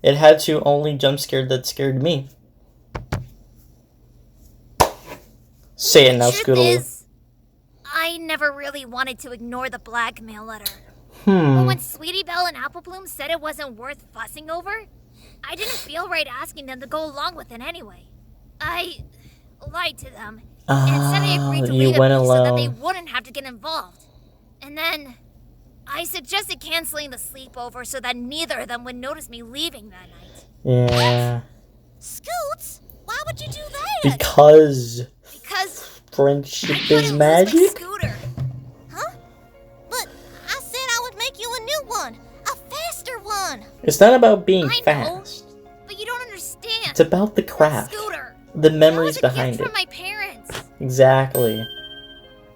It had to only jump scare that scared me. Say it now, Scootaloo. I never really wanted to ignore the blackmail letter. Hmm. But when Sweetie Belle and Apple Bloom said it wasn't worth fussing over, I didn't feel right asking them to go along with it anyway. I lied to them and said I agreed to leave it so that they wouldn't have to get involved. And then I suggested canceling the sleepover so that neither of them would notice me leaving that night. Yeah. Scoots? Why would you do that? Because friendship I is magic? Scooter. Huh? But I said I would make you a new one. A faster one. It's not about being fast. But you don't understand. It's about the craft. Scooter. The memories That was a behind gift it. from my parents. Exactly.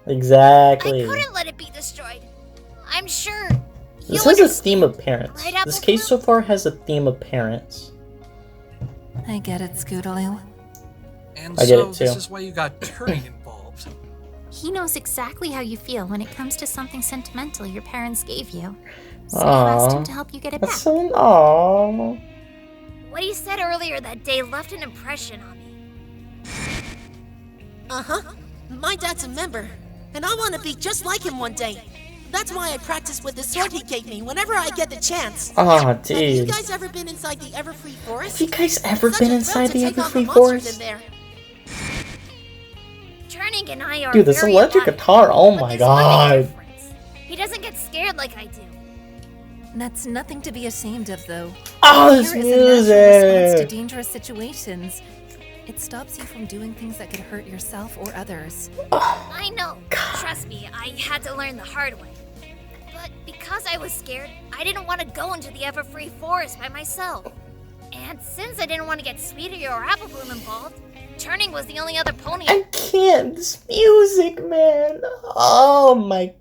Exactly. I couldn't let it be destroyed. I'm sure. This has a theme of parents. Right, This case so far has a theme of parents. I get it, Scootaloo. And I get so it too. this is why you got Turning involved. He knows exactly how you feel when it comes to something sentimental your parents gave you. So you asked him to help you get it back. That's so aww. What he said earlier that day left an impression on me. Uh-huh. My dad's a member, and I want to be just like him one day. That's why I practice with the sword he gave me whenever I get the chance. Aw, Have you dude. guys ever been inside the Everfree Forest? Have you guys ever It's been such a inside thrill the to take on Everfree monsters Forest? in there. Turning and I are Dude, this very electric alike, guitar, oh but my there's one big god. difference. He doesn't get scared like I do. That's nothing to be ashamed of, though. Oh, this Fear is a natural response to music! dangerous situations. It stops you from doing things that could hurt yourself or others. I know. Trust me, I had to learn the hard way. But because I was scared, I didn't want to go into the Everfree Forest by myself. And since I didn't want to get Sweetie or Apple Bloom involved, Turning was the only other pony. I can't. This music, man. Oh my.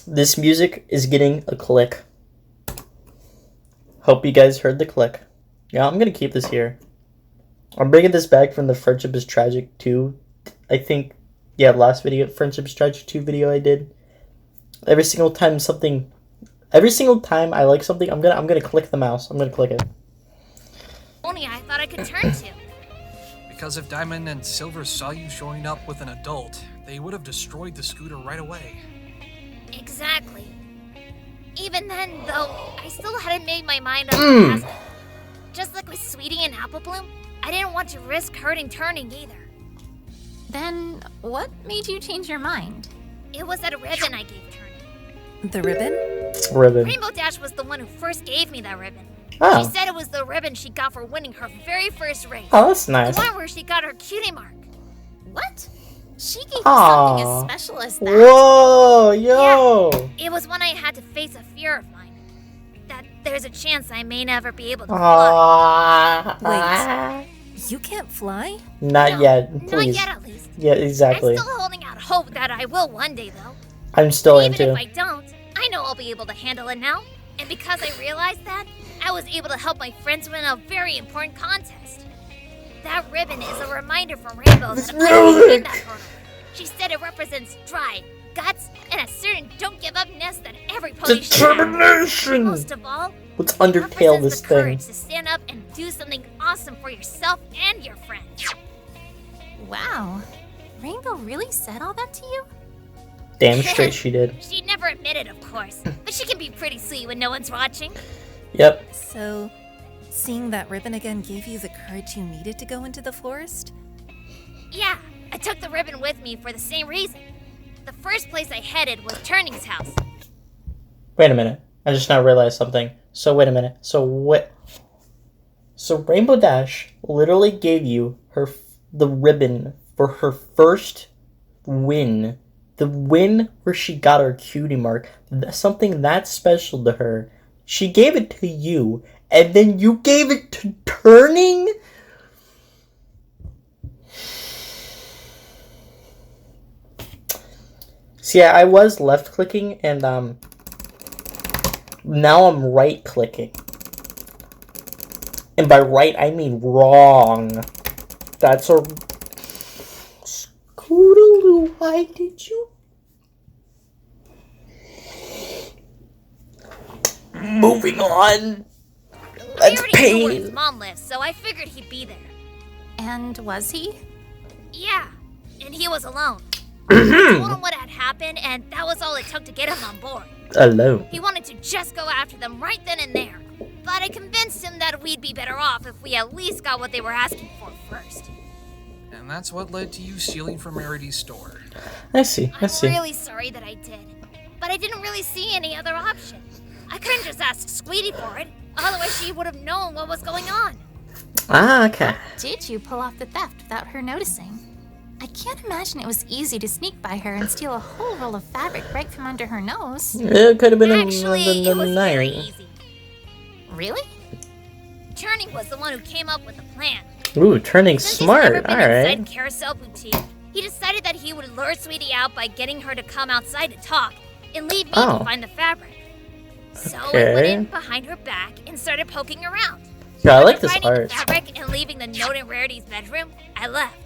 This music is getting a click. Hope you guys heard the click. Yeah, I'm gonna keep this here. I'm bringing this back from the Friendship is Tragic 2. I think, yeah, last video, Friendship is Tragic 2 video I did. Every single time I like something, I'm gonna click the mouse. I'm gonna click it. Pony I thought I could turn to. Because if Diamond and Silver saw you showing up with an adult, they would have destroyed the scooter right away. Exactly. Even then, though, I still hadn't made my mind up to ask. Just like with Sweetie and Apple Bloom, I didn't want to risk hurting Turning either. Then, what made you change your mind? It was that ribbon I gave Turning. The ribbon? Ribbon. Rainbow Dash was the one who first gave me that ribbon. Oh. She said it was the ribbon she got for winning her very first race. Oh, that's nice. The one where she got her cutie mark. What? She gave you Aw. something as special as that? Whoa, yo. It was when I had to face a fear of mine. That there's a chance I may never be able to fly. Aww. Wait, you can't fly? Not No, yet, Not please. yet, at least. Yeah, exactly. I'm still holding out hope that I will one day, though. I'm still Even into. if I don't, I know I'll be able to handle it now. And because I realized that, I was able to help my friends win a very important contest. That ribbon is a reminder from Rainbow that I will win that hurdle. She said it represents drive, guts, and a certain don't-give-up-ness that every pony should have. Determination! Most of all, Let's it undertale represents this the thing. courage to stand up and do something awesome for yourself and your friends. Wow. Rainbow really said all that to you? Damn straight she did. She never admitted, of course, but she can be pretty sweet when no one's watching. Yep. So, seeing that ribbon again gave you the courage you needed to go into the forest? Yeah, I took the ribbon with me for the same reason. The first place I headed was Turning's house. Wait a minute. I just now realized something. So wait a minute. So what? So Rainbow Dash literally gave you the ribbon for her first win. The win where she got her cutie mark. Something that special to her. She gave it to you, and then you gave it to Turning? See, I was left clicking, and now I'm right clicking. And by right, I mean wrong. That's a... Scootaloo, why did you Moving on. I That's already knew where his pain. mom lives, so I figured he'd be there. And was he? Yeah, and he was alone. I told him what had happened, and that was all it took to get him on board. Alone. He wanted to just go after them right then and there. But I convinced him that we'd be better off if we at least got what they were asking for first. And that's what led to you stealing from Rarity's store. I see. I I'm see. really sorry that I did. But I didn't really see any other option. I couldn't just ask Sweetie for it. Otherwise, she would have known what was going on. Ah, okay. Did you pull off the theft without her noticing? I can't imagine it was easy to sneak by her and steal a whole roll of fabric right from under her nose. It could have been Actually, it was very night. easy. Really? Turning was the one who came up with the plan. Ooh, turning Since he's never smart. been Alright. inside Carousel Boutique, he decided that he would lure Sweetie out by getting her to come outside to talk and leave me Oh. to find the fabric. So I Okay. went in behind her back and started poking around. Yeah, I like After this finding art. the fabric and leaving the note in Rarity's bedroom, I left.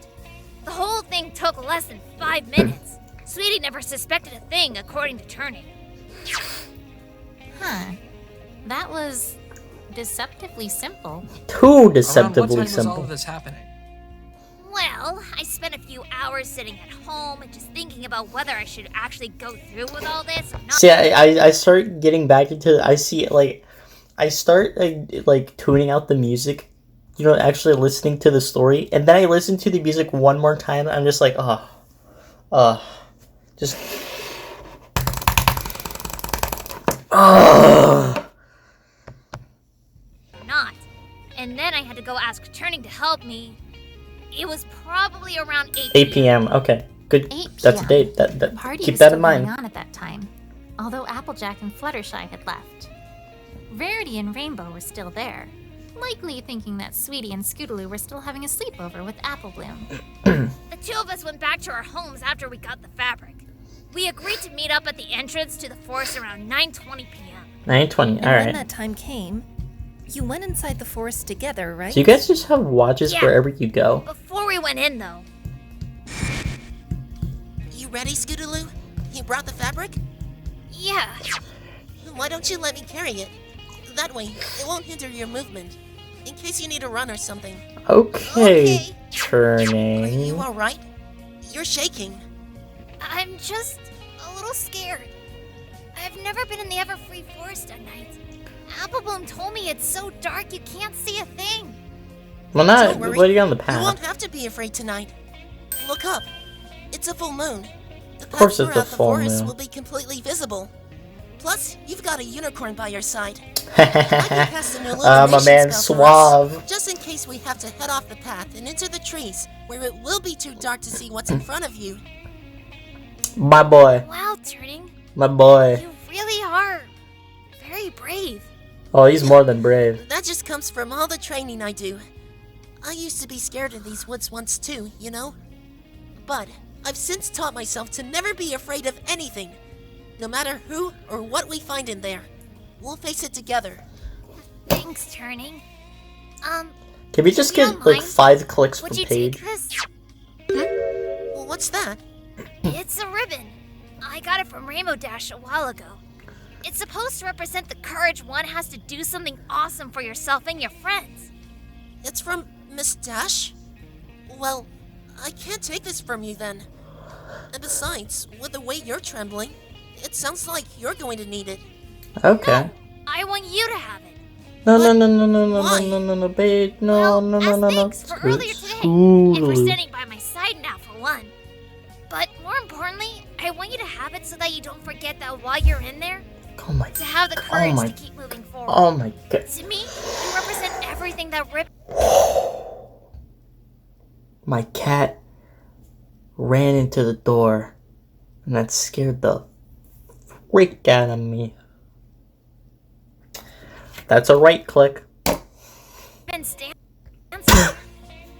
The whole thing took less than 5 minutes. Sweetie never suspected a thing, according to Turning. Huh. That was deceptively simple. Too Around what deceptively time was all simple. of this happening? Well, I spent a few hours sitting at home and just thinking about whether I should actually go through with all this or not. See, I start getting back into. I see, like, I start like tuning out the music, you know, actually listening to the story, and then I listen to the music one more time. I'm just like, just, Not. And then I had to go ask Turning to help me. It was probably around 8 8 p.m. Okay, good. 8 That's a p.m. date. The That party keep was that still in mind. going on at that time, although Applejack and Fluttershy had left. Rarity and Rainbow were still there, likely thinking that Sweetie and Scootaloo were still having a sleepover with Apple Bloom. The two of us went back to our homes after we got the fabric. We agreed to meet up at the entrance to the forest around 9:20 p.m. 9:20. All And when right. that time came, you went inside the forest together, right? So you guys just have watches Yeah. wherever you go. Before we went in, though, You ready, Scootaloo? You brought the fabric? yeah, Why don't you let me carry it? That way, it won't hinder your movement. In case you need to run or something. Okay, Okay. turning. Are you alright? You're shaking. I'm just a little scared. I've never been in the Everfree Forest at night. Apple Bloom told me it's so dark you can't see a thing. Well, not. Don't worry. What are you on the You won't path? have to be afraid tonight. Look up. It's a full moon. The course path it's a throughout the full forest moon. will be completely visible. Plus, you've got a unicorn by your side. I can cast an illumination My man spell for us, Suave. just in case we have to head off the path and into the trees, where it will be too dark to see what's in front of you. My boy. Wow, Turning, My boy. you really are very brave. Oh, he's more than brave. That just comes from all the training I do. I used to be scared in these woods once too, you know? But I've since taught myself to never be afraid of anything. No matter who or what we find in there, we'll face it together. Thanks, Turning. Can we just If you get don't like mind, 5 clicks per Would you page? take this? Well, what's that? It's a ribbon. I got it from Rainbow Dash a while ago. It's supposed to represent the courage one has to do something awesome for yourself and your friends. It's from Miss Dash? Well, I can't take this from you then. And besides, with the way you're trembling, it sounds like you're going to need it. Okay. I want you to have it. No, no, no, no, no, no, Why? no, no, no, babe. No, Well, no, no, as no, no. thanks for earlier today, and for Scootaloo. standing by my side now for one. But more importantly, I want you to have it so that you don't forget that while you're in there, Oh my. to have the courage my- to keep moving forward. Oh my god. To me, you represent everything that ribbon. My cat ran into the door, and that scared the freak out of me. That's a right click. stands for.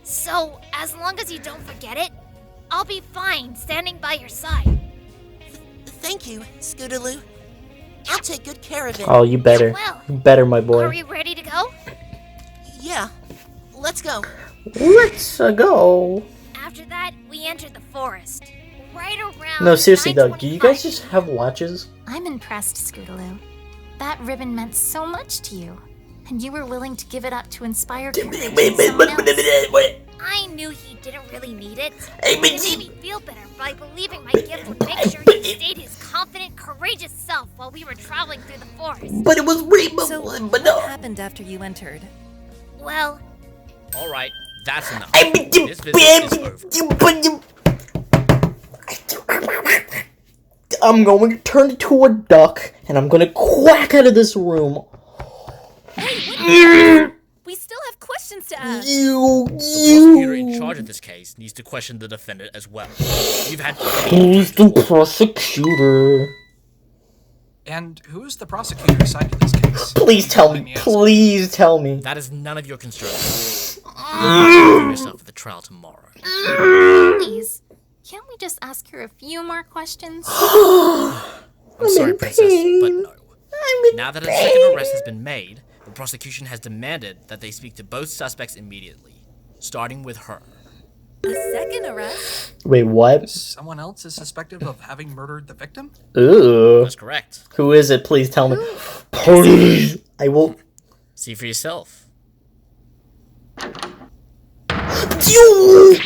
So, as long as you don't forget it, I'll be fine standing by your side. Thank you, Scootaloo. I'll take good care of it. Oh, you better. Well, You better, my Are boy. we ready to go? Yeah, let's go. Let's go. After that, we entered the forest. Right around. No, seriously though, do you guys 9:25 just have watches? I'm impressed, Scootaloo. That ribbon meant so much to you, and you were willing to give it up to inspire courage in someone else. I knew he didn't really need it. It made me feel better by believing my gift would make sure he stayed his confident, courageous self while we were traveling through the forest. But it was Rainbow. So, but what happened after you entered? Well, Alright, that's enough. This visit is over. I'm going to turn into a duck, and I'm going to quack out of this room. We still have questions to ask. The prosecutor in charge of this case needs to question the defendant as well. You've had... Who's the prosecutor? And who is the prosecutor assigned to this case? Please tell me. Please tell me. That is none of your concern. You'll yourself at the trial tomorrow. Please, can't we just ask her a few more questions? I'm sorry, Princess, but no. Now that a second arrest has been made, the prosecution has demanded that they speak to both suspects immediately, starting with her. A second arrest? Wait, what? Someone else is suspected of having murdered the victim? Ooh. That's correct. Who is it? Please tell me. Please. I will. See for yourself. Charlie!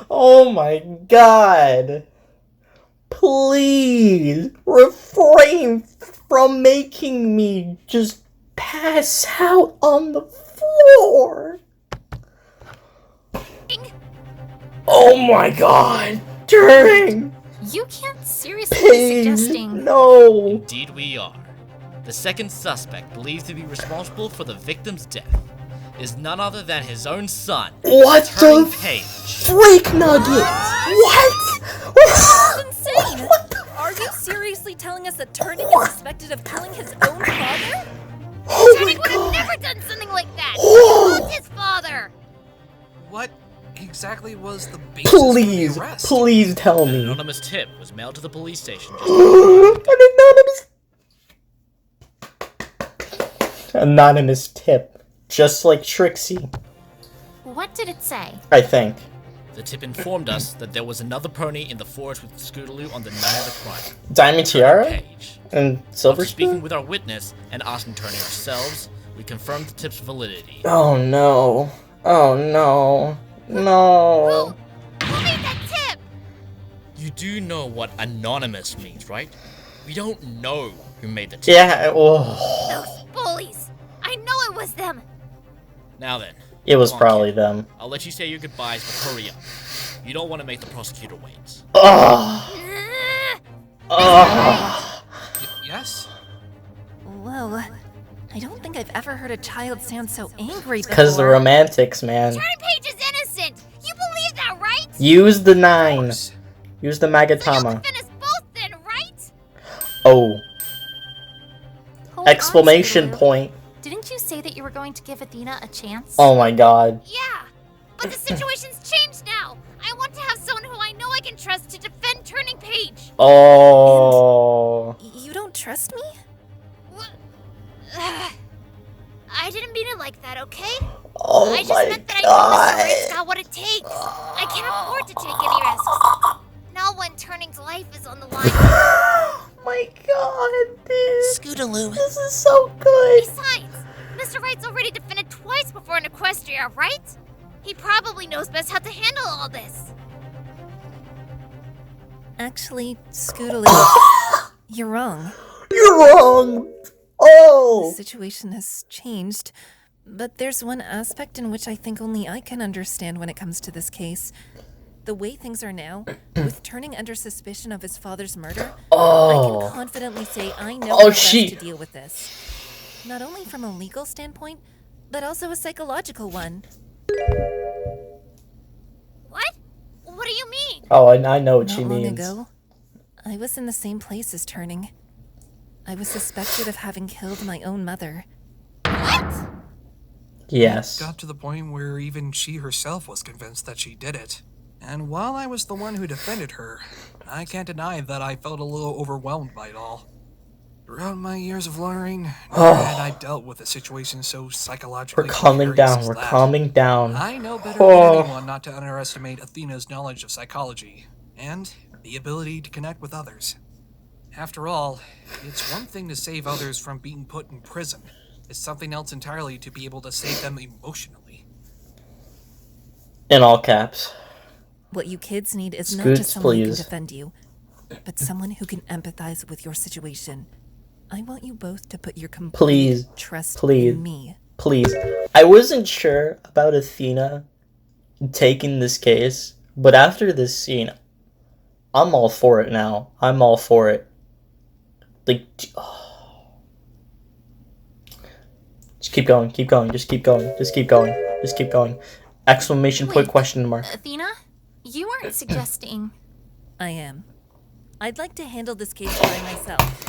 Oh my god. Please refrain from making me just pass out on the floor. Oh my god. Turning. You can't seriously be suggesting... No. Indeed we are. The second suspect believed to be responsible for the victim's death is none other than his own son, What Turning the Page. freak nugget? What? That's insane! Are you seriously telling us that Turning is suspected of killing his own father? Oh my Turning would have god. never done something like that! Whoa. He loves his father! What exactly was the basis for Please, the arrest? please tell An me. anonymous tip was mailed to the police station just Anonymous tip. Just like Trixie, What did it say? I think. The tip informed us that there was another pony in the forest with Scootaloo on the night of the crime. Diamond Tiara? Page. And Silver After speaking Spoon? with our witness and asking Turning ourselves, we confirmed the tip's validity. Oh no. Oh no. No. Who made that tip? You do know what anonymous means, right? We don't know who made the tip. Yeah, oh. Those bullies! I know it was them! Now then, It was come on, probably kid. them. I'll let you say your goodbyes, but hurry up. You don't want to make the prosecutor wait. Ugh. Ugh. Yes? Whoa. I don't think I've ever heard a child sound so angry before. Because the romantics, man. Turning Page is innocent! You believe that, right? Use the 9. Yes. Use the So you'll Magatama. defend us both then, right? Oh. Hold Exclamation on, Scootaloo. point. Didn't you say that you were going to give Athena a chance? Oh my god. Yeah, but the situation's changed now. I want to have someone who I know I can trust to defend Turning Page. Oh. You don't trust me? What? I didn't mean it like that, okay? Oh I just my meant that I know Mr. Wright's god. got what it takes. I can't afford to take any risks. Not when Turning's life is on the line. Oh my god, dude. Scootaloo. This is so good. Besides, Mr. Wright's already defended twice before in Equestria, right? He probably knows best how to handle all this. Actually, Scootaloo, you're wrong. You're wrong. The Oh. situation has changed, but there's one aspect in which I think only I can understand when it comes to this case. The way things are now, with Turning under suspicion of his father's murder, I Oh. can confidently say I know Oh, how best she- to deal with this. Not only from a legal standpoint, but also a psychological one. What? What do you mean? Oh, I know what Not she long means. ago, I was in the same place as Turning. I was suspected of having killed my own mother. What? Yes. Got to the point where even she herself was convinced that she did it. And while I was the one who defended her, I can't deny that I felt a little overwhelmed by it all. Throughout my years of learning, never had I dealt with a situation so psychologically We're calming precarious down. as We're that. calming down. I know better than anyone not to underestimate Athena's knowledge of psychology and the ability to connect with others. After all, it's one thing to save others from being put in prison. It's something else entirely to be able to save them emotionally. In all caps. What you kids need is not Scoots, just someone who please. can defend you, but someone who can empathize with your situation. I want you both to put your complete trust in me. Please. I wasn't sure about Athena taking this case, but after this scene, I'm all for it now. I'm all for it. Like, just keep going, keep going, just keep going, just keep going, just keep going. Exclamation point, question mark. Athena, you weren't suggesting... I am. I'd like to handle this case by myself.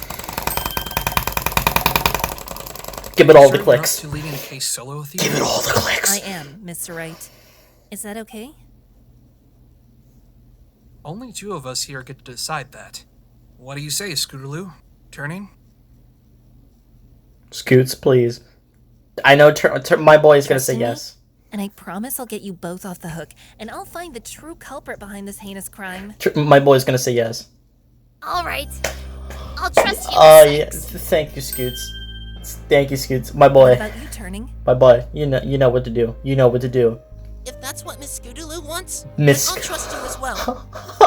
Give it all the Sure clicks. you're up to leading a case solo, Athena? Give it all the clicks. I am, Mr. Wright. Is that okay? Only two of us here get to decide that. What do you say, Scootaloo? Turning? Scoots, please. I know my boy is gonna Trust say in me? yes. And I promise I'll get you both off the hook, and I'll find the true culprit behind this heinous crime. My boy's gonna say yes. Alright. I'll trust you. Yeah. Thank you, Scoots. Thank you, Scoots. My What boy. about you, Turning? My boy. You know what to do. You know what to do. If that's what Miss Scootaloo wants, Miss then I'll trust you as well.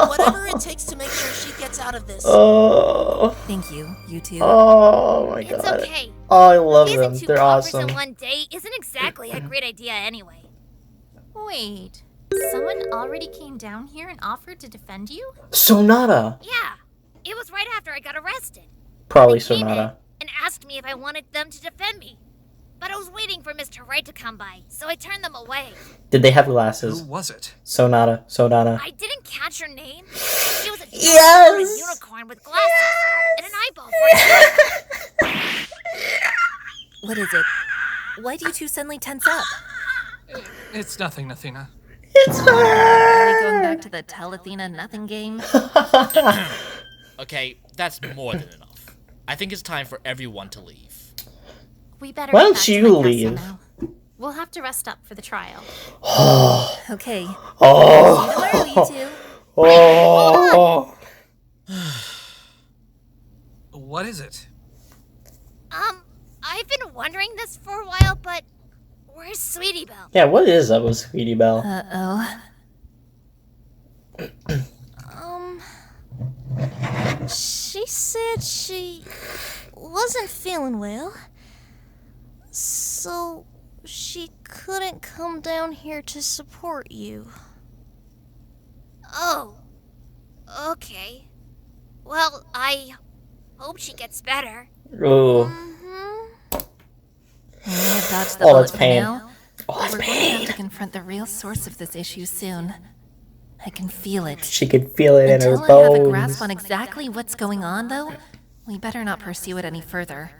Whatever it takes to make sure she gets out of this. Oh. Thank you, you two. Oh my god. It's okay. Oh, I love them. Raising two They're coppers awesome. in one day isn't exactly a great idea anyway. Wait, someone already came down here and offered to defend you? Sonata. Yeah. It was right after I got arrested. Probably They came in Sonata. and asked me if I wanted them to defend me. But I was waiting for Mr. Wright to come by, so I turned them away. Did they have Who glasses? was it? Sonata. I didn't catch her name. She was a Yes! unicorn with glasses and an eyeball for a What is it? Why do you two suddenly tense up? It's nothing, Athena. It's Are her. we going back to the tell Athena nothing game? Okay, that's more than enough. I think it's time for everyone to leave. We better Why get don't back to you my castle leave? now. We'll have to rest up for the trial. Okay. Oh. Where are you two? Oh. What is it? I've been wondering this for a while, but where's Sweetie Belle? Yeah, what is up with Sweetie Belle? Uh-oh. She said she wasn't feeling well, so she couldn't come down here to support you. Oh. Okay. Well, I hope she gets better. Ooh. We may have dodged the Oh, bullet that's for pain. now. Oh, that's We're going to have pain. to confront the real source of this issue soon. I can feel it. She could feel it in her Until I have a bones. grasp on exactly what's going on, though, we better not pursue it any further.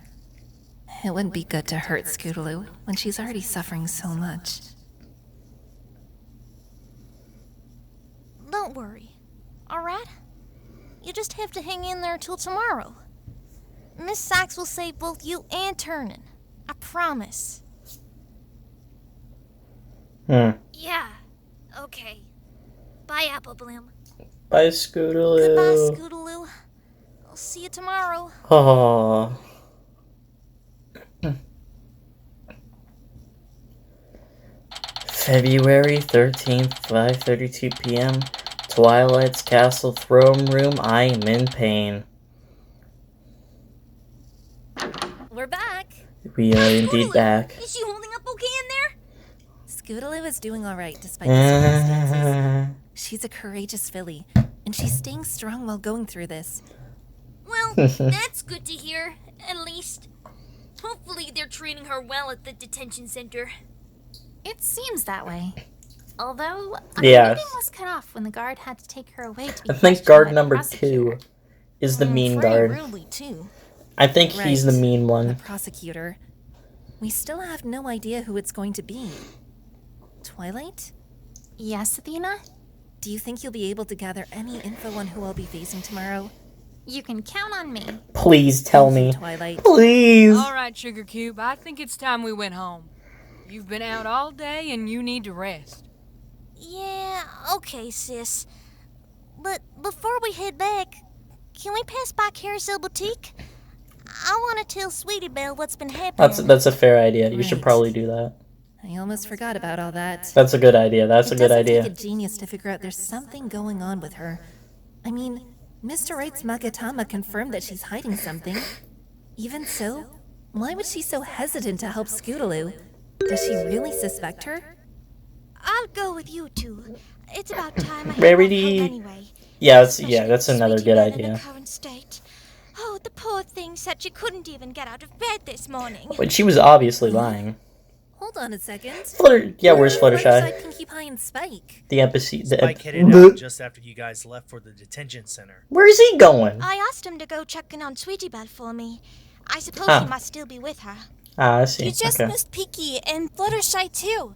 It wouldn't be good to hurt Scootaloo when she's already suffering so much. Don't worry, alright? You just have to hang in there till tomorrow. Miss Sachs will save both you and Turnin. I promise. Hmm. Yeah. Okay. Bye, Apple Bloom. Bye, Goodbye, Scootaloo. Scootaloo. I'll see you tomorrow. Oh. February 13th, 5:32 p.m. Twilight's Castle Throne Room. I am in pain. We're back! We are indeed back. Is she holding up okay in there? Scootaloo is doing alright despite the circumstances. She's a courageous filly, and she's staying strong while going through this. Well, that's good to hear, at least. Hopefully they're treating her well at the detention center. It seems that way. Although, Yes. her meeting was cut off when the guard had to take her away to be I think questioned guard by the number prosecutor. 2 is the mean Pretty guard. rudely, too. I think he's the Right. mean The one. prosecutor. We still have no idea who it's going to be. Twilight? Yes, Athena? Do you think you'll be able to gather any info on who I'll be facing tomorrow? You can count on me. Please tell me. Twilight. Please. All right, Sugar Cube, I think it's time we went home. You've been out all day and you need to rest. Yeah, okay, sis. But before we head back, can we pass by Carousel Boutique? I want to tell Sweetie Belle what's been happening. That's a fair idea. You should Right. probably do that. I almost forgot about all that. That's a good idea. That's a It good doesn't idea. take a genius to figure out there's something going on with her. I mean, Mr. Wright's Magatama confirmed that she's hiding something. Even so, why was she so hesitant to help Scootaloo? Does she really suspect her? I'll go with you two. It's about time I had Rarity. home anyway. Yeah, Especially that's with another Sweetie good Belle in idea. her current state. Oh, the poor thing said she couldn't even get out of bed this morning. But she was obviously lying. Hold on a second. Where's Fluttershy? Pinkie Pie and Spike. The embassy. Spike headed out just after you guys left for the detention center. Where is he going? I asked him to go check in on Sweetie Belle for me. I suppose Ah. he must still be with her. Ah, I see. You just Okay. missed Pinkie and Fluttershy too.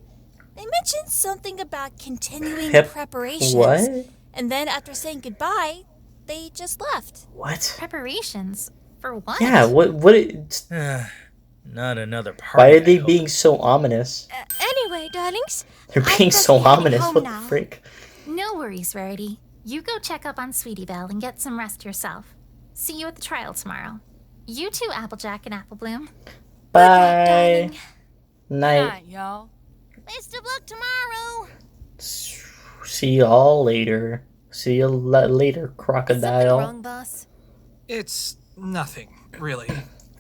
They mentioned something about continuing Hip- preparations. What? And then after saying goodbye, they just left. What? Preparations? For what? Yeah, what Not another party. why are I they hope. being so ominous? Anyway, darlings, They're I being guess so we're heading ominous. home What now. the freak? No worries, Rarity. You go check up on Sweetie Belle and get some rest yourself. See you at the trial tomorrow. You too, Applejack and Applebloom. Bye. darling. Night. Night, y'all. Best of luck tomorrow. See y'all later. See you later, Something crocodile. wrong, boss? It's nothing, really.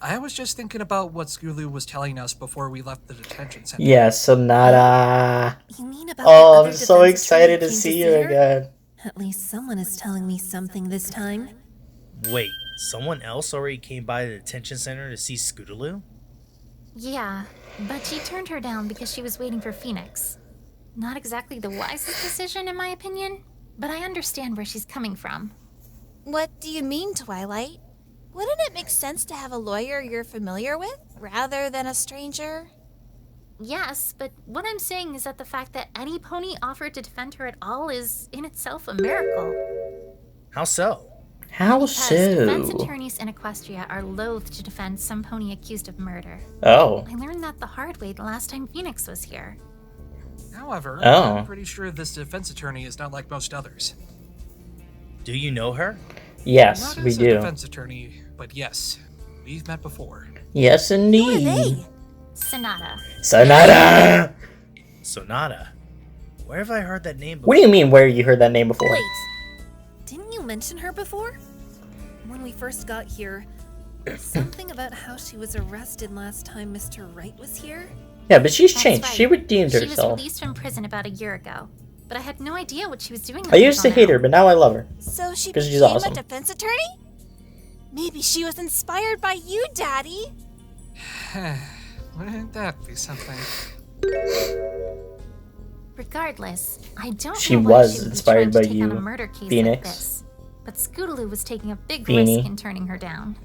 I was just thinking about what Scootaloo was telling us before we left the detention center. Yeah, Sonata. You mean about Oh, the I'm other so defense attorney excited to came see you her? again. At least someone is telling me something this time. Wait, someone else already came by the detention center to see Scootaloo? Yeah, but she turned her down because she was waiting for Phoenix. Not exactly the wisest decision, in my opinion, but I understand where she's coming from. What do you mean, Twilight? Wouldn't it make sense to have a lawyer you're familiar with rather than a stranger? Yes, but what I'm saying is that the fact that any pony offered to defend her at all is in itself a miracle. How so? How Because defense so? attorneys in Equestria are loath to defend some pony accused of murder. Oh. I learned that the hard way the last time Phoenix was here. However, Oh. I'm pretty sure this defense attorney is not like most others. Do you know her? Yes, Not we as a do. defense attorney, but yes, we've met before. Yes, indeed. Sonata. Sonata! Sonata. Where have I heard that name before? What do you mean, where you heard that name before? Wait, didn't you mention her before? When we first got here, something about how she was arrested last time Mr. Wright was here? Yeah, but she's That's changed. right. She redeemed She was herself. released from prison about a year ago, but I had no idea what she was doing. I used to hate her, but now I love her. So she 'Cause she's became awesome. a defense attorney? Maybe she was inspired by you, Daddy. Wouldn't that be something? Regardless, I don't She know why was she would be inspired trying to by take on you, a murder case Phoenix. like this. But Scootaloo was taking a big Beanie. risk in turning her down.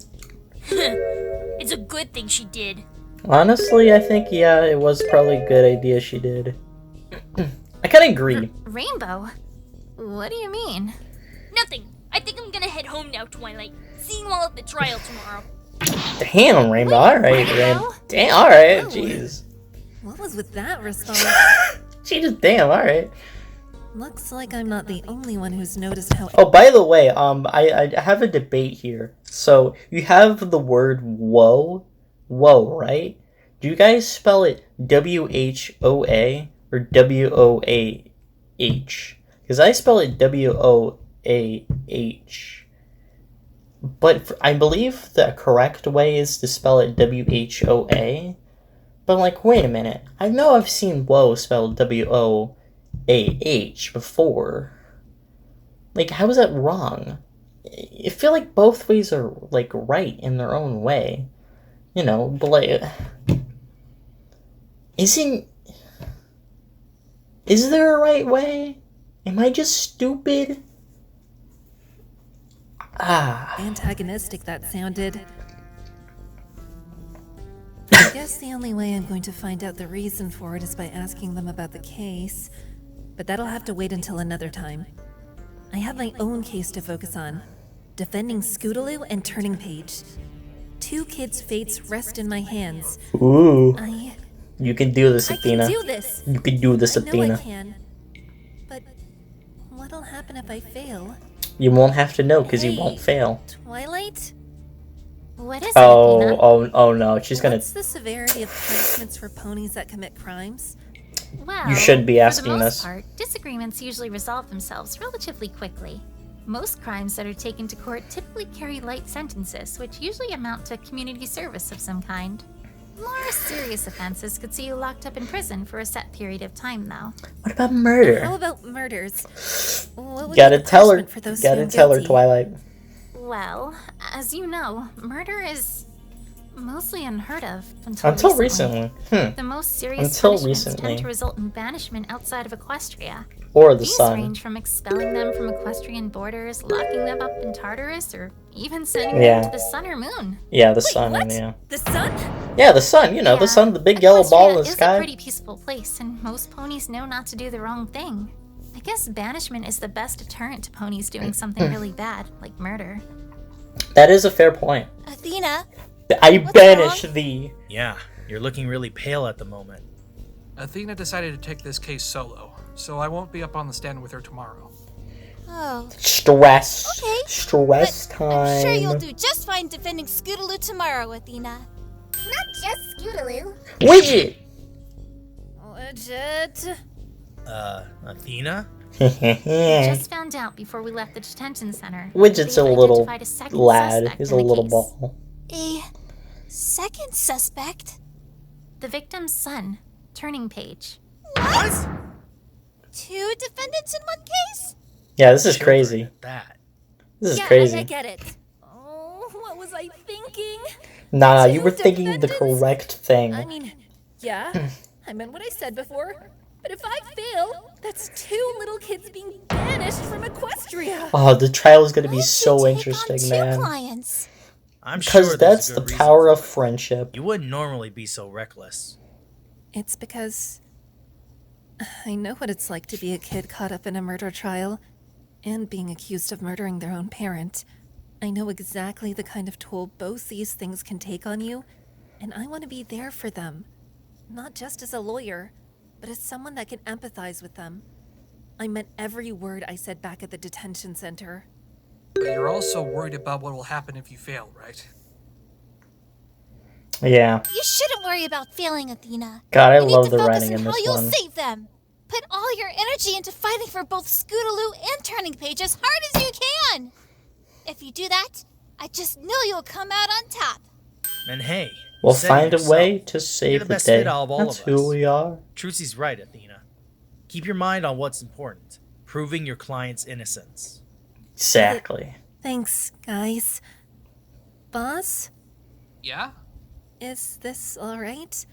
It's a good thing she did. Honestly, I think, yeah, it was probably a good idea she did. I kind of agree. Rainbow? What do you mean? Nothing. I think I'm gonna head home now, Twilight. See you all at the trial tomorrow. Damn, Rainbow. Alright, Rainbow. Rainbow? Damn, alright, jeez. What was with that response? She just, damn, alright. Looks like I'm not the only one who's noticed how. Oh, by the way, I have a debate here. So, you have the word whoa, right? Do you guys spell it W-H-O-A or W-O-A-H? Because I spell it W-O-A-H. But I believe the correct way is to spell it W-H-O-A. But, like, wait a minute. I know I've seen whoa spelled W-O-A-H before. Like, how is that wrong? I feel like both ways are, like, right in their own way. You know, but, like... Is there a right way? Am I just stupid? Antagonistic that sounded. I guess the only way I'm going to find out the reason for it is by asking them about the case. But that'll have to wait until another time. I have my own case to focus on. defending Scootaloo and Turning Page. 2 kids' fates rest in my hands. Ooh. I You can do this, Athena. can do this. You can do this, I know Athena. I can. But what'll happen if I fail? You won't have to know because you Hey, won't fail. Twilight? What is it, Athena? Oh no, she's gonna. What's the severity of punishments for ponies that commit crimes? Well, You should be asking for the most this. part, disagreements usually resolve themselves relatively quickly. Most crimes that are taken to court typically carry light sentences, which usually amount to community service of some kind. More serious offenses could see you locked up in prison for a set period of time, though. What about murder? How about murders? What would Gotta be the tell her. punishment for those Gotta found tell her, guilty? Twilight. Well, as you know, murder is mostly unheard of until Until recently. recently. The most serious Until punishments recently. tend to result in banishment outside of Equestria. Or the These sun. range from expelling them from equestrian borders, locking them up in Tartarus, or even sending Yeah. them to the sun or moon. Yeah, the sun. Yeah. The sun? Yeah, the sun. You know, the sun, the big yellow ball in the Equestria is a sky. pretty peaceful place, and most ponies know not to do the wrong thing. I guess banishment is the best deterrent to ponies doing something really bad, like murder. That is a fair point. Athena, I What's banish wrong? thee. Yeah, you're looking really pale at the moment. Athena decided to take this case solo, so I won't be up on the stand with her tomorrow. oh, Stress. Okay, Stress time. I'm sure you'll do just fine defending Scootaloo tomorrow, Athena. Not just Scootaloo. Widget. Legit. Athena? Just found out before we left the detention center. Widget's a they've little identified a second lad. suspect He's in a the little case. ball. A second suspect? The victim's son, Turning Page. What? 2 defendants in one case? Yeah, this is Children crazy. at that. This is Yeah, crazy. I get it. Oh, what was I thinking? Nah, you Two were thinking the defendants? correct thing. I mean, yeah, I meant what I said before. But if I fail, that's 2 little kids being banished from Equestria. Oh, the trial is gonna be Why'd so you take interesting, on 2 man. clients? I'm sure Because there's that's a the good power reason. of friendship. You wouldn't normally be so reckless. It's because I know what it's like to be a kid caught up in a murder trial and being accused of murdering their own parent. I know exactly the kind of toll both these things can take on you, and I want to be there for them. Not just as a lawyer, but as someone that can empathize with them. I meant every word I said back at the detention center. But you're also worried about what will happen if you fail, right? Yeah. You shouldn't worry about failing, Athena. God, I You need love to the focus writing on in how this you'll one. save them. Put all your energy into fighting for both Scootaloo and Turning Page as hard as you can. If you do that, I just know you'll come out on top. And hey, We'll you said find a yourself, way to you're save the the best day. fit out of all That's of who us. we are. Trucy's right, Athena. Keep your mind on what's important. Proving your client's innocence. Exactly. Thanks, guys. Boss, Yeah? is this alright?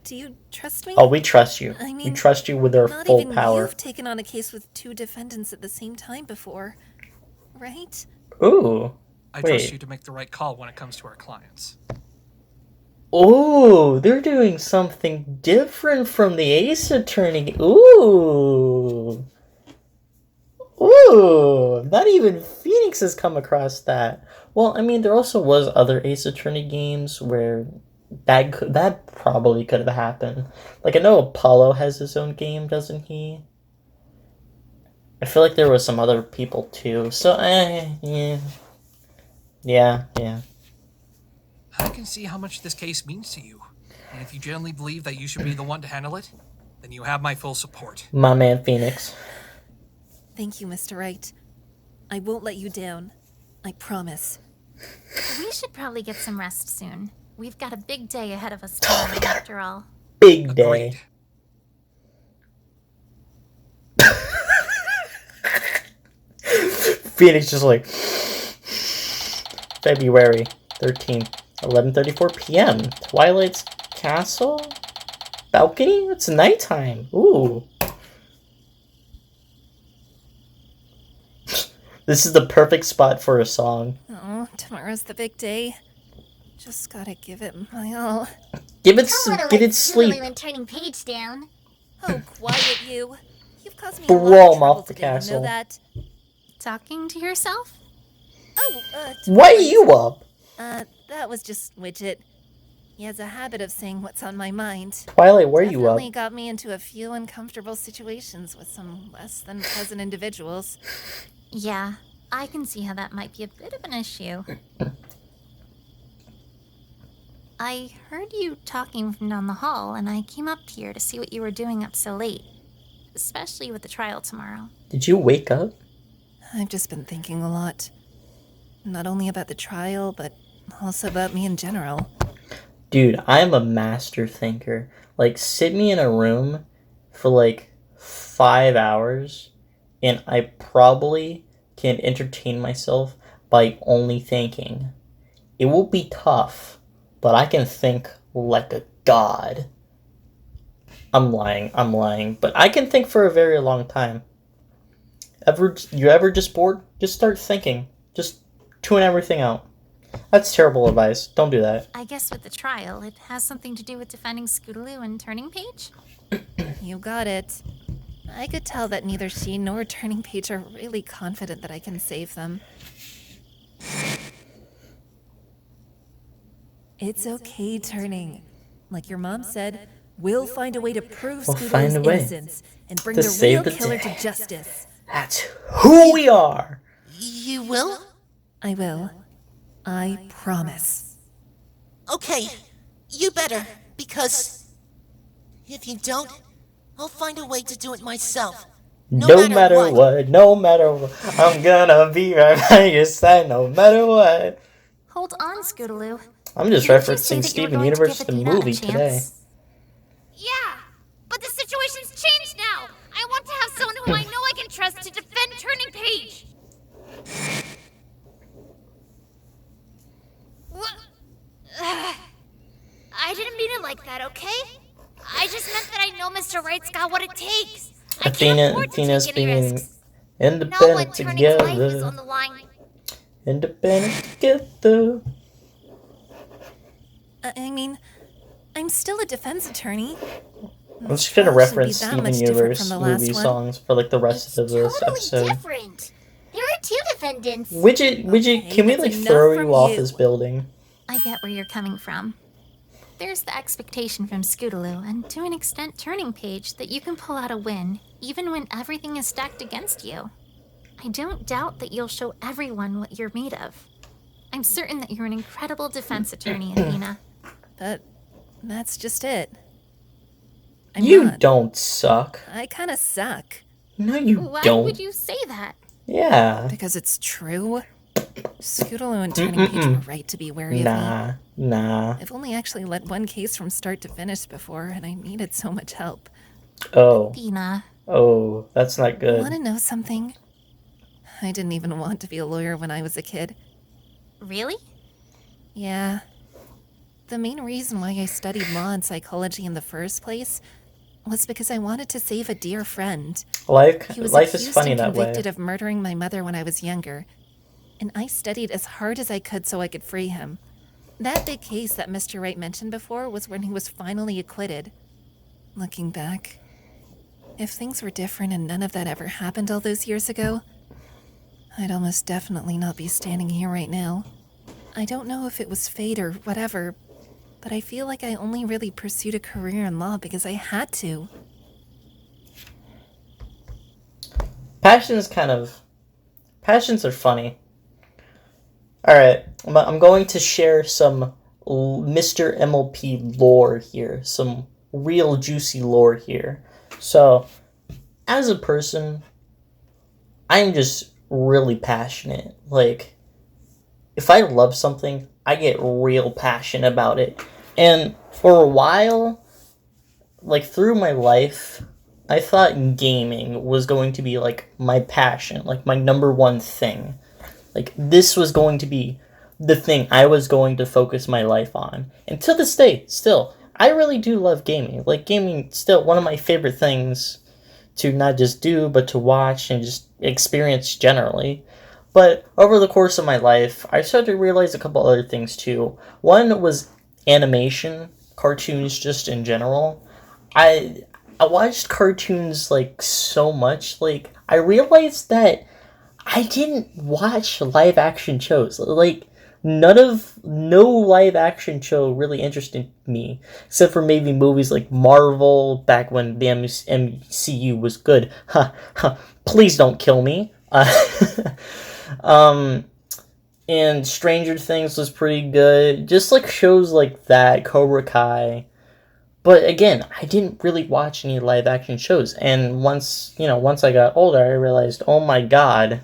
Do you trust me? Oh, we trust you. I We mean, trust you with our Not full even power. you've taken on a case with 2 defendants at the same time before, right? Ooh. I trust Wait. you to make the right call when it comes to our clients. Ooh, they're doing something different from the Ace Attorney. Ooh. Ooh. Not even Phoenix has come across that. Well, I mean, there also was other Ace Attorney games where that probably could have happened. Like, I know Apollo has his own game, doesn't he? I feel like there was some other people too. So, yeah. Yeah. I can see how much this case means to you. And if you genuinely believe that you should be the one to handle it, then you have my full support. My man Phoenix. Thank you, Mr. Wright. I won't let you down. I promise. We should probably get some rest soon. We've got a big day ahead of us tomorrow, after all. Big day. Agreed. Phoenix just like February 13th, 11:34 p.m. Twilight's Castle? Balcony? It's nighttime. Ooh. This is the perfect spot for a song. Oh, tomorrow's the big day. Just gotta give it my all. Give it Don't wanna get let it sleep. Scootaloo and Turning Page down. Oh, quiet you. You've caused me a Brawl lot of him trouble off the today, you castle. know that? Talking to yourself? Why are you up? That was just Widget. He has a habit of saying what's on my mind. Twilight, where are you up? Definitely got me into a few uncomfortable situations with some less than pleasant individuals. Yeah, I can see how that might be a bit of an issue. I heard you talking from down the hall, and I came up here to see what you were doing up so late. Especially with the trial tomorrow. Did you wake up? I've just been thinking a lot. Not only about the trial, but also about me in general. Dude, I'm a master thinker. Like, sit me in a room for like 5 hours, and I probably can entertain myself by only thinking. It will be tough, but I can think like a god. I'm lying, but I can think for a very long time. You ever just bored? Just start thinking. Just tune everything out. That's terrible advice. Don't do that. I guess with the trial, it has something to do with defending Scootaloo and Turning Page? You got it. I could tell that neither she nor Turning Page are really confident that I can save them. It's okay, Turning. Like your mom said, we'll find a way to prove Scootaloo's innocence and bring the real killer to justice. That's who we are. You will? I will. I promise. Okay, you better, because if you don't, I'll find a way to do it myself. No matter what, I'm gonna be right by your side no matter what. Hold on, Scootaloo. I'm just referencing Steven Universe the movie today. Yeah, but the situation's changed now. I want to have someone who I know I can trust to defend Turning Page. I didn't mean it like that, okay? I just meant that I know Mr. Wright's got what it takes. Athena's being independent together. Independent together. I mean, I'm still a defense attorney. I'm just gonna reference Steven Universe movie songs for like the rest of this episode. Different. There are two defendants. Widget, can we like throw you off this building? I get where you're coming from. There's the expectation from Scootaloo, and to an extent Turning Page, that you can pull out a win, even when everything is stacked against you. I don't doubt that you'll show everyone what you're made of. I'm certain that you're an incredible defense attorney, Athena. But that's just it. You don't suck. I kind of suck. No, you Why don't. Why would you say that? Yeah. Because it's true. Scootaloo and Turning Page were right to be wary of me. Nah. I've only actually led one case from start to finish before, and I needed so much help. Oh. Athena. Oh, that's not good. Want to know something? I didn't even want to be a lawyer when I was a kid. Really? Yeah. The main reason why I studied law and psychology in the first place was because I wanted to save a dear friend. Life is funny that way. He was convicted of murdering my mother when I was younger, and I studied as hard as I could so I could free him. That big case that Mr. Wright mentioned before was when he was finally acquitted. Looking back, if things were different and none of that ever happened all those years ago, I'd almost definitely not be standing here right now. I don't know if it was fate or whatever, but I feel like I only really pursued a career in law because I had to. Passions are funny. Alright, I'm going to share some Mr. Mlp lore here. Some real juicy lore here. So, as a person, I'm just really passionate. Like, if I love something, I get real passionate about it. And for a while, like through my life, I thought gaming was going to be like my passion, like my number one thing. Like this was going to be the thing I was going to focus my life on. And to this day, still, I really do love gaming. Like gaming still one of my favorite things to not just do, but to watch and just experience generally. But over the course of my life, I started to realize a couple other things too. One was animation, cartoons just in general. I watched cartoons like so much, like I realized that I didn't watch live action shows. Like, no live action show really interested me, except for maybe movies like Marvel back when the MCU was good. Please don't kill me. And Stranger Things was pretty good. Just like shows like that, Cobra Kai. But again, I didn't really watch any live action shows. And once I got older, I realized, oh my god,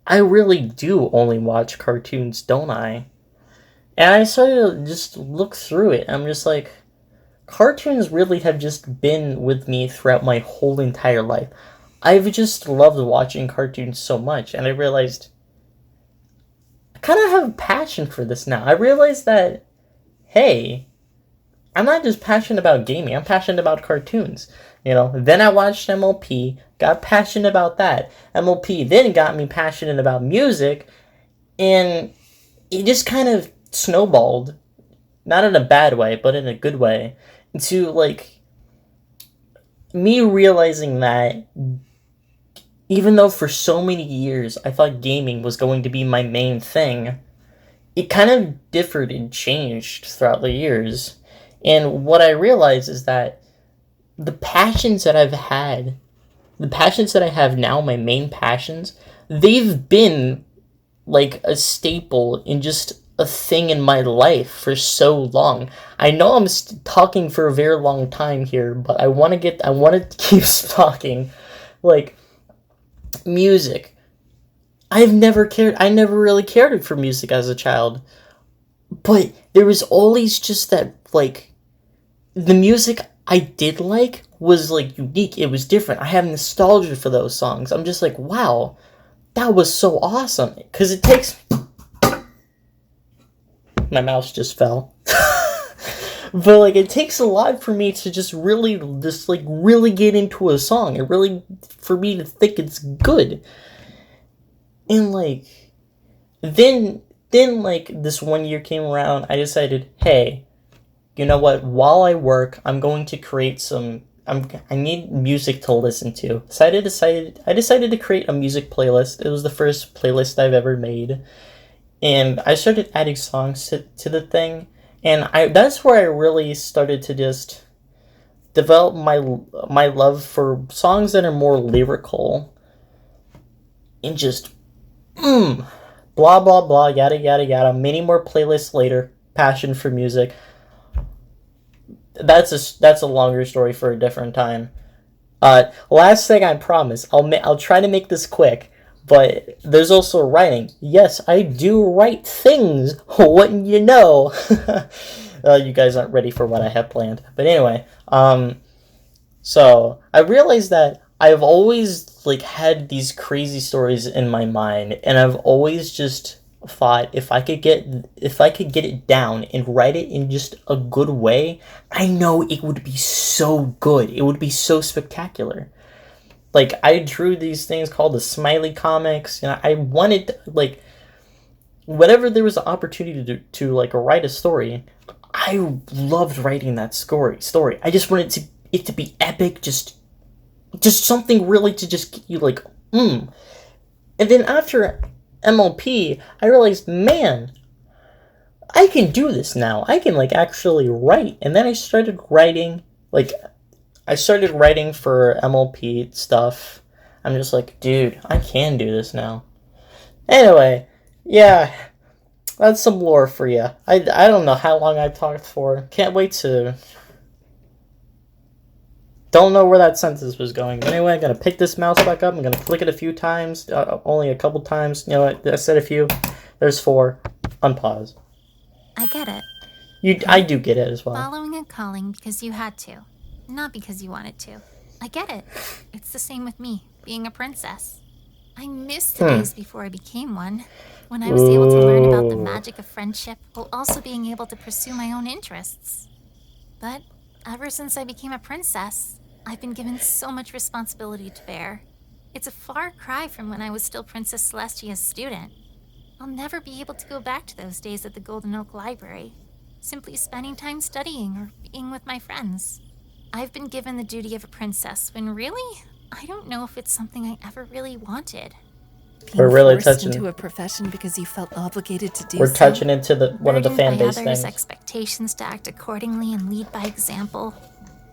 I really do only watch cartoons, don't I? And I started to just look through it. I'm just like, cartoons really have just been with me throughout my whole entire life. I've just loved watching cartoons so much. And I realized, I kind of have a passion for this now. I realized that, hey, I'm not just passionate about gaming, I'm passionate about cartoons. Then I watched MLP, got passionate about that. MLP then got me passionate about music, and it just kind of snowballed, not in a bad way, but in a good way, into, like, me realizing that even though for so many years I thought gaming was going to be my main thing, it kind of differed and changed throughout the years. And what I realized is that the passions that I have now, my main passions, they've been like a staple in just a thing in my life for so long. I know I'm talking for a very long time here, but I want to keep talking. Like, music. I never really cared for music as a child. But there was always just that, like, the music I did like was, like, unique. It was different. I have nostalgia for those songs. I'm just like, wow, that was so awesome. Because it takes... My mouse just fell. But, like, it takes a lot for me to just really get into a song. For me to think it's good. And, like, then, like, this one year came around, I decided, hey, you know what, while I work, I'm going to create I need music to listen to. So I decided to create a music playlist. It was the first playlist I've ever made. And I started adding songs to the thing. And that's where I really started to just develop my love for songs that are more lyrical. And just, blah, blah, blah, yada, yada, yada. Many more playlists later. Passion for music. That's a longer story for a different time. Last thing I promise, I'll try to make this quick, but there's also writing. Yes, I do write things, wouldn't you know? You guys aren't ready for what I have planned. But anyway, so I realized that I've always, like, had these crazy stories in my mind, and I've always just thought if I could get it down and write it in just a good way, I know it would be so good. It would be so spectacular. Like, I drew these things called the Smiley comics, and I wanted, like, whenever there was an opportunity to like write a story, I loved writing that story. I just wanted it to be epic, just something really to just get you like, And then after MLP, I realized, man, I can do this now. I can, like, actually write. And then I started writing, for MLP stuff. I'm just like, dude, I can do this now. Anyway, yeah, that's some lore for you. I don't know how long I've talked for. Can't wait to... Don't know where that sentence was going. But anyway, I'm going to pick this mouse back up. I'm going to click it a few times. Only a couple times. You know what? I said a few. There's 4. Unpause. I get it. I do get it as well. Following a calling because you had to. Not because you wanted to. I get it. It's the same with me, being a princess. I missed the days before I became one, when I was able to learn about the magic of friendship while also being able to pursue my own interests. But ever since I became a princess, I've been given so much responsibility to bear. It's a far cry from when I was still Princess Celestia's student. I'll never be able to go back to those days at the Golden Oak Library, simply spending time studying or being with my friends. I've been given the duty of a princess when really, I don't know if it's something I ever really wanted. Being We're really forced touching. into a profession because you felt obligated to do We're so. touching into one of the fan Burdened by base others' things. expectations to act accordingly and lead by example.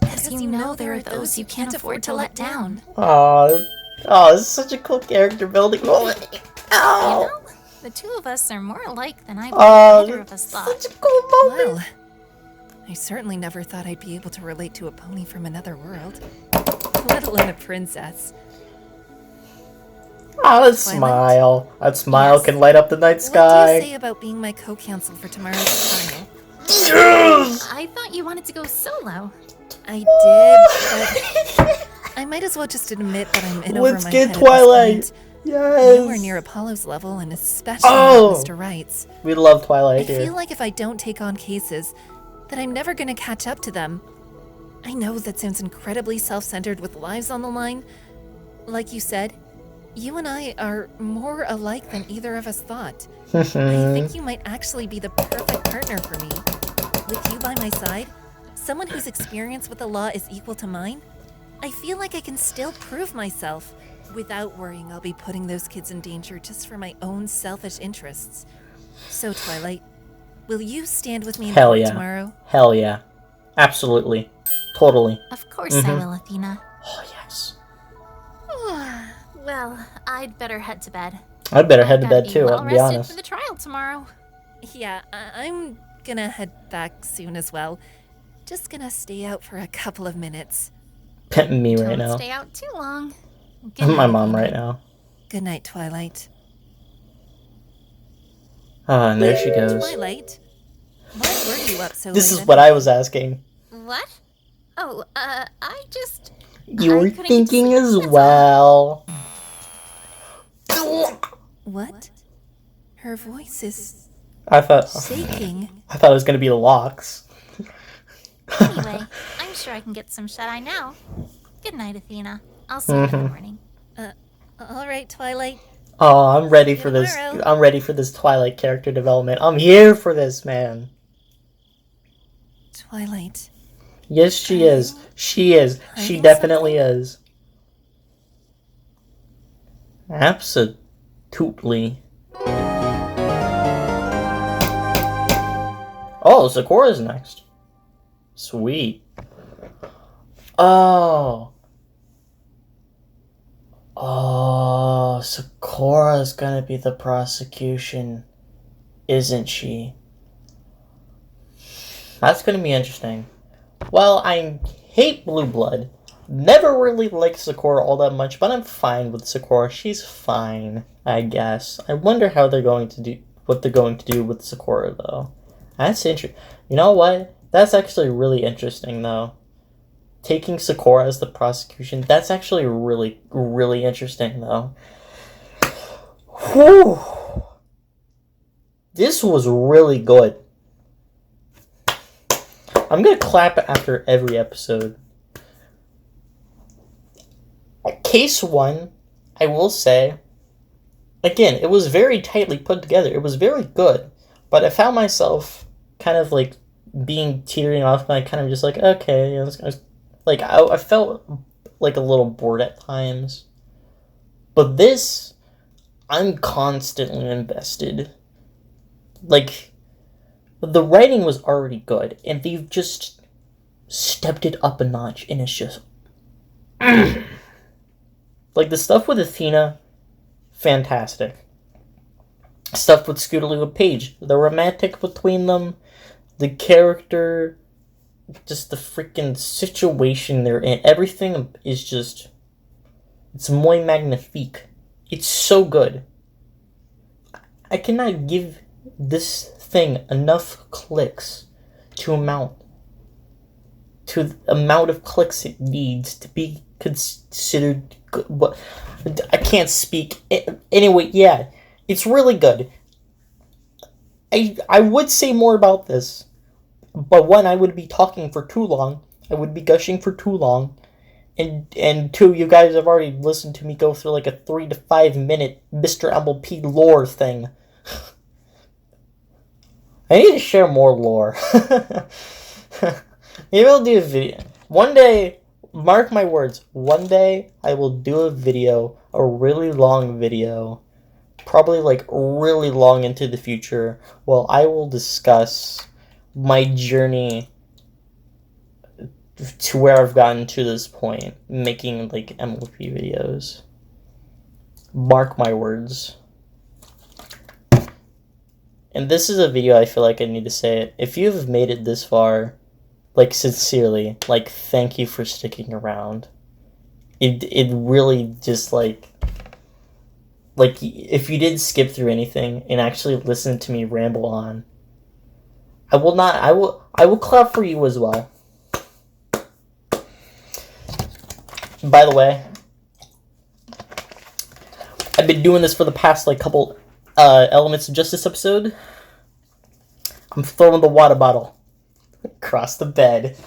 Because you know there are those you can't afford to let down. Oh, this is such a cool character building moment. You Oh, know, the two of us are more alike than either of us thought. such a cool moment. Well, I certainly never thought I'd be able to relate to a pony from another world, let alone a princess. Oh, that smile. That smile Yes. can light up the night What do sky. you say about being my co-counsel for tomorrow's trial? Yes! I thought you wanted to go solo. I did, but I might as well just admit that I'm in over Let's my get head Twilight. at this point. Yes. Nowhere near Apollo's level, and especially Oh. not Mr. Wright's. We love I Twilight here. feel like if I don't take on cases, that I'm never gonna catch up to them. I know that sounds incredibly self-centered with lives on the line. Like you said, you and I are more alike than either of us thought. I think you might actually be the perfect partner for me. With you by my side, someone whose experience with the law is equal to mine, I feel like I can still prove myself without worrying I'll be putting those kids in danger just for my own selfish interests. So, Twilight, will you stand with me in Hell court yeah. tomorrow? Hell yeah. Absolutely. Totally. Of course I will, Athena. Oh, yes. Well, I'd better head to bed. I'd better head to Gotta bed too, well I'll be rested honest. for the trial tomorrow. Yeah, I'm gonna head back soon as well. Just gonna stay out for a couple of minutes. Me right Don't now. stay out too long. Good I'm my night, mom Athena. right now. Good night, Twilight. Ah, and there she goes. Twilight? Why were you up so This late? is what I was asking. What? Oh, I just... You I were couldn't get to thinking sleep, as that's all. well. What? Her voice is I thought shaking. it was gonna be the locks. Anyway, I'm sure I can get some shut-eye now. Good night, Athena. I'll see you in the morning. All right, Twilight. Oh, I'm ready for this. Tomorrow. I'm ready for this Twilight character development. I'm here for this, man. Twilight. Yes, she is. She is. She hiding definitely is. Absolutely. Oh, Sakura's next. Sweet. Oh. Oh, Sakura's gonna be the prosecution, isn't she? That's gonna be interesting. Well, I hate Blue Blood. Never really liked Sakura all that much, but I'm fine with Sakura. She's fine, I guess. I wonder how they're going to do, what they're going to do with Sakura, though. That's interesting. You know what? That's actually really interesting, though. Taking Sakura as the prosecution, that's actually really, really interesting, though. Whew. This was really good. I'm gonna clap after every episode. Case 1, I will say, again, it was very tightly put together. It was very good, but I found myself kind of like being teetering off, and I kind of just like, okay, like I felt like a little bored at times. But this, I'm constantly invested. Like, the writing was already good, and they've just stepped it up a notch, and it's just... like, the stuff with Athena, fantastic. Stuff with Scootaloo and Paige, the romantic between them, the character, just the freaking situation they're in, everything is just... it's muy magnifique. It's so good. I cannot give this thing enough clicks to amount to the amount of clicks it needs to be considered good. But I can't speak. Anyway, yeah, it's really good. I would say more about this, but one, I would be talking for too long. I would be gushing for too long. And two, you guys have already listened to me go through like a 3 to 5 minute Mr Mlp lore thing. I need to share more lore. Maybe I'll do a video. One day, mark my words, one day I will do a video, a really long video, probably like really long into the future, well, I will discuss my journey to where I've gotten to this point, making like MLP videos. Mark my words. And this is a video I feel like I need to say it. If you've made it this far, like sincerely, like thank you for sticking around. It really just like if you did skip through anything and actually listen to me ramble on, I will clap for you as well. By the way, I've been doing this for the past like couple Elements of Justice episode. I'm throwing the water bottle across the bed.